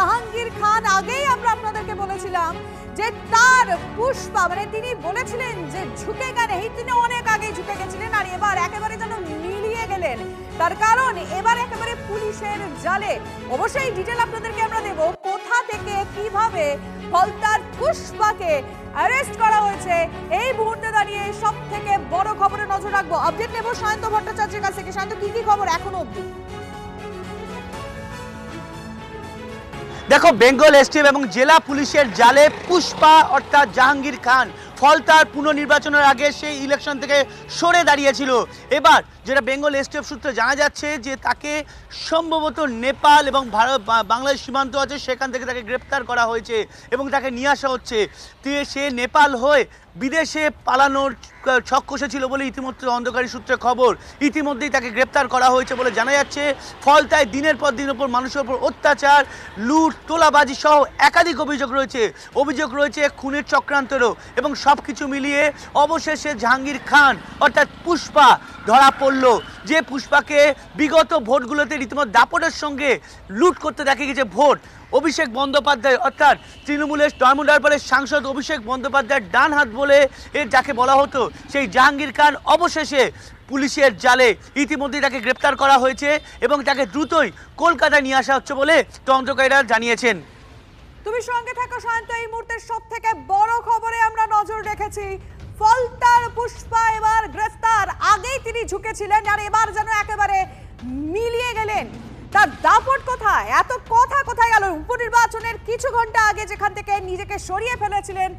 জাহাঙ্গীর খান আগেই আমরা আপনাদেরকে বলেছিলাম যে তার পুষ্পা মানে তিনি বলেছিলেন যে ঝুঁকে গেলে তিনি অনেক আগেই ঝুঁকে গেছিলেন আর এবার একেবারে যেন মিলিয়ে গেলেন। তার কারণ এবার একেবারে পুলিশের জালে। অবশ্যই ডিটেল আপনাদেরকে আমরা দেব কোথা থেকে কিভাবে ফলতার পুষ্পাকে অ্যারেস্ট করা হয়েছে। এই মুহূর্তে দাঁড়িয়ে সব থেকে বড় খবরে নজর রাখবো, আপডেট নেব সায়ন্ত ভট্টাচার্যের কাছ থেকে। সায়ন্ত, কি কি খবর এখনো অবধি? দেখো, বেঙ্গল এসটিএফ এবং জেলা পুলিশের জালে পুষ্পা অর্থাৎ জাহাঙ্গীর খান ফলতার পুনর্নির্বাচনের আগে সেই ইলেকশন থেকে সরে দাঁড়িয়েছিল। এবার যেটা বেঙ্গল এসটিএফ সূত্রে জানা যাচ্ছে যে তাকে সম্ভবত নেপাল এবং ভারত বাংলাদেশ সীমান্ত আছে সেখান থেকে তাকে গ্রেপ্তার করা হয়েছে এবং তাকে নিয়ে আসা হচ্ছে। সে নেপাল হয়ে বিদেশে পালানোর ছক কষেছিল বলে ইতিমধ্যে অন্ধকারী সূত্রে খবর। ইতিমধ্যেই তাকে গ্রেপ্তার করা হয়েছে বলে জানা যাচ্ছে। ফলতায় দিনের পর দিন ওপর মানুষের ওপর অত্যাচার, লুট, তোলাবাজি সহ একাধিক অভিযোগ রয়েছে খুনের চক্রান্তেরও। এবং সব কিছু মিলিয়ে অবশেষে জাহাঙ্গীর খান অর্থাৎ পুষ্পা ধরা পড়ল, যে পুষ্পাকে বিগত ভোটগুলোতে রীতিমতো দাপটের সঙ্গে লুট করতে দেখা গেছে ভোট। অভিষেক বন্দ্যোপাধ্যায় অর্থাৎ তৃণমূলের ডায়মন্ড হারবারের সাংসদ অভিষেক বন্দ্যোপাধ্যায়ের ডান হাত বলে যাকে বলা হতো, সেই জাহাঙ্গীর খান অবশেষে পুলিশের জালে। ইতিমধ্যেই তাকে গ্রেপ্তার করা হয়েছে এবং তাকে দ্রুতই কলকাতায় নিয়ে আসা হচ্ছে বলে তদন্তকারীরা জানিয়েছেন। তুমি সঙ্গে থাকো সায়ন্ত। এই মুহূর্তের সব থেকে বড় খবরে আমরা নজর রেখেছি। ফলতার পুষ্পা এবার গ্রেফতার। আগেই তিনি ঝুঁকেছিলেন আর এবার যেন একেবারে মিলিয়ে গেলেন। তার দাপট কোথায়? এত কথা কোথায় গেল? উপনির্বাচনের কিছু ঘন্টা আগে যেখান থেকে নিজেকে সরিয়ে ফেলেছিলেন